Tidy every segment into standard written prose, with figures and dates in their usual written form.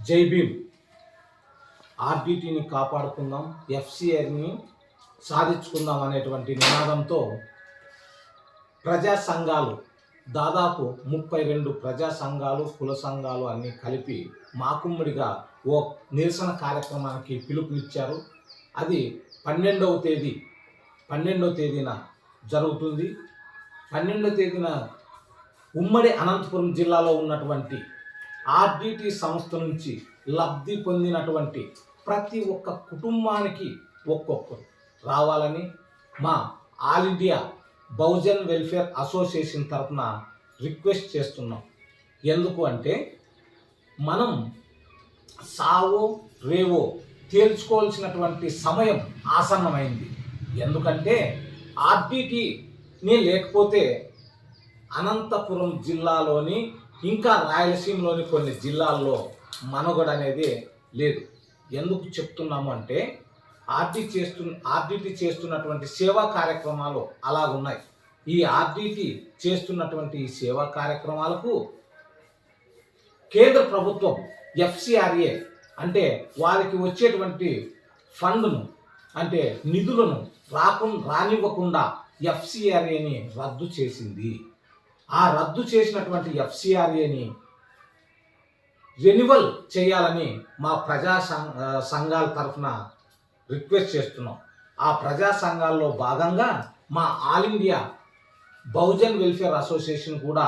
జై భీమ్. ఆర్డిటిని కాపాడుకుందాం, ఎఫ్సిఆర్ని సాధించుకుందాం అనేటువంటి నినాదంతో ప్రజా సంఘాలు దాదాపు 32 ప్రజా సంఘాలు, కుల సంఘాలు అన్నీ కలిపి మాకుమ్మడిగా ఓ నిరసన కార్యక్రమానికి పిలుపునిచ్చారు. అది 12వ తేదీన జరుగుతుంది. 12వ తేదీన ఉమ్మడి అనంతపురం జిల్లాలో ఉన్నటువంటి ఆర్డిటి సంస్థ నుంచి లబ్ధి పొందినటువంటి ప్రతి ఒక్క కుటుంబానికి ఒక్కొక్కరు రావాలని మా all India Bahujan welfare association తరఫున రిక్వెస్ట్ చేస్తున్నాం. ఎందుకు అంటే మనం సావో రేవో తేల్చుకోవాల్సినటువంటి సమయం ఆసన్నమైంది. ఎందుకంటే ఆర్డిటిని లేకపోతే అనంతపురం జిల్లాలోని ఇంకా రాయలసీమలోని కొన్ని జిల్లాల్లో అనేది లేదు. ఎందుకు చెప్తున్నాము అంటే ఆర్డిటి చేస్తున్నటువంటి సేవా కార్యక్రమాలు అలాగున్నాయి. ఈ ఆర్డిటి చేస్తున్నటువంటి ఈ సేవా కార్యక్రమాలకు కేంద్ర ప్రభుత్వం ఎఫ్సిఆర్ఏ అంటే వారికి వచ్చేటువంటి ఫండ్ను అంటే నిధులను రానివ్వకుండా ఎఫ్సిఆర్ఏని రద్దు చేసింది. ఆ రద్దు చేసినటువంటి ఎఫ్సిఆర్ఏని రెన్యువల్ చేయాలని మా ప్రజా సంఘాల తరఫున రిక్వెస్ట్ చేస్తున్నాం. ఆ ప్రజా సంఘాల్లో భాగంగా మా all India Bahujan welfare association కూడా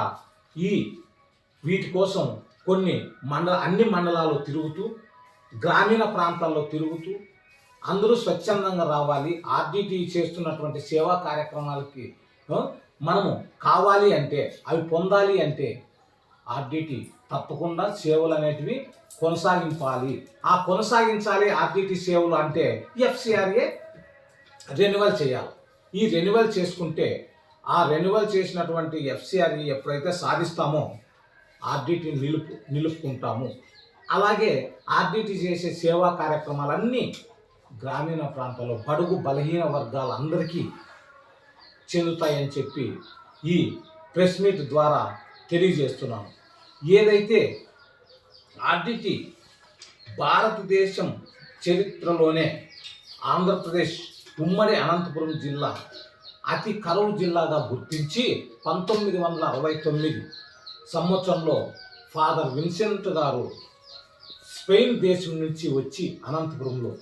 వీటి కోసం అన్ని మండలాలు తిరుగుతూ, గ్రామీణ ప్రాంతాల్లో తిరుగుతూ అందరూ స్వచ్ఛందంగా రావాలి. ఆర్డిటి చేస్తున్నటువంటి సేవా కార్యక్రమాలకి మనము కావాలి అంటే, అవి పొందాలి అంటే ఆర్డిటి తప్పకుండా సేవలు అనేటివి కొనసాగించాలి. ఆర్డిటి సేవలు అంటే ఎఫ్సిఆర్ఏ రెన్యువల్ చేయాలి. ఈ రెన్యువల్ చేసుకుంటే ఆ రెన్యువల్ చేసినటువంటి ఎఫ్సిఆర్ఏ ఎప్పుడైతే సాధిస్తామో ఆర్డిటిని నిలుపుకుంటాము. అలాగే ఆర్డిటి చేసే సేవా కార్యక్రమాలన్నీ గ్రామీణ ప్రాంతాల్లో బడుగు బలహీన వర్గాలందరికీ చెందుతాయని చెప్పి ఈ ప్రెస్ మీట్ ద్వారా తెలియజేస్తున్నాను. ఏదైతే ఆర్డిటి భారతదేశం చరిత్రలోనే ఆంధ్రప్రదేశ్ ఉమ్మడి అనంతపురం జిల్లా అతి కరువు జిల్లాగా గుర్తించి 1969 సంవత్సరంలో ఫాదర్ విన్సెంట్ గారు స్పెయిన్ దేశం నుంచి వచ్చి అనంతపురంలో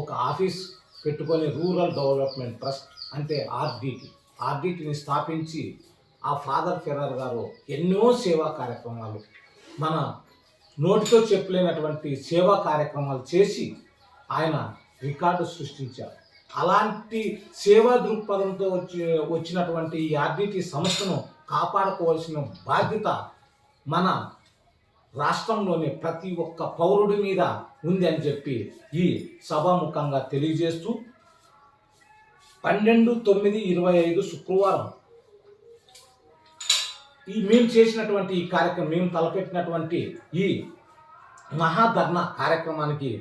ఒక ఆఫీస్ పెట్టుకొని రూరల్ డెవలప్మెంట్ ట్రస్ట్ అంటే ఆర్డిటిని స్థాపించి ఆ ఫాదర్ ఫెర్రర్ గారు ఎన్నో సేవా కార్యక్రమాలు మన నోటితో చెప్పలేనటువంటి సేవా కార్యక్రమాలు చేసి ఆయన రికార్డు సృష్టించారు. అలాంటి సేవా దృక్పథంతో వచ్చినటువంటి ఈ ఆర్డిటి సంస్థను కాపాడుకోవాల్సిన బాధ్యత మన రాష్ట్రంలోని ప్రతి ఒక్క పౌరుడి మీద ఉంది అని చెప్పి ఈ సభాముఖంగా తెలియజేస్తూ 12/9/25 శుక్రవారం మేము చేసినటువంటి ఈ కార్యక్రమం, మేము తలపెట్టినటువంటి ఈ మహాధర్నా కార్యక్రమానికి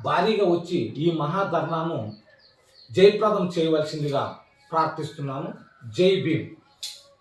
భారీగా వచ్చి ఈ మహాధర్నాను జయప్రదం చేయవలసిందిగా ప్రార్థిస్తున్నాను. జై భీమ్.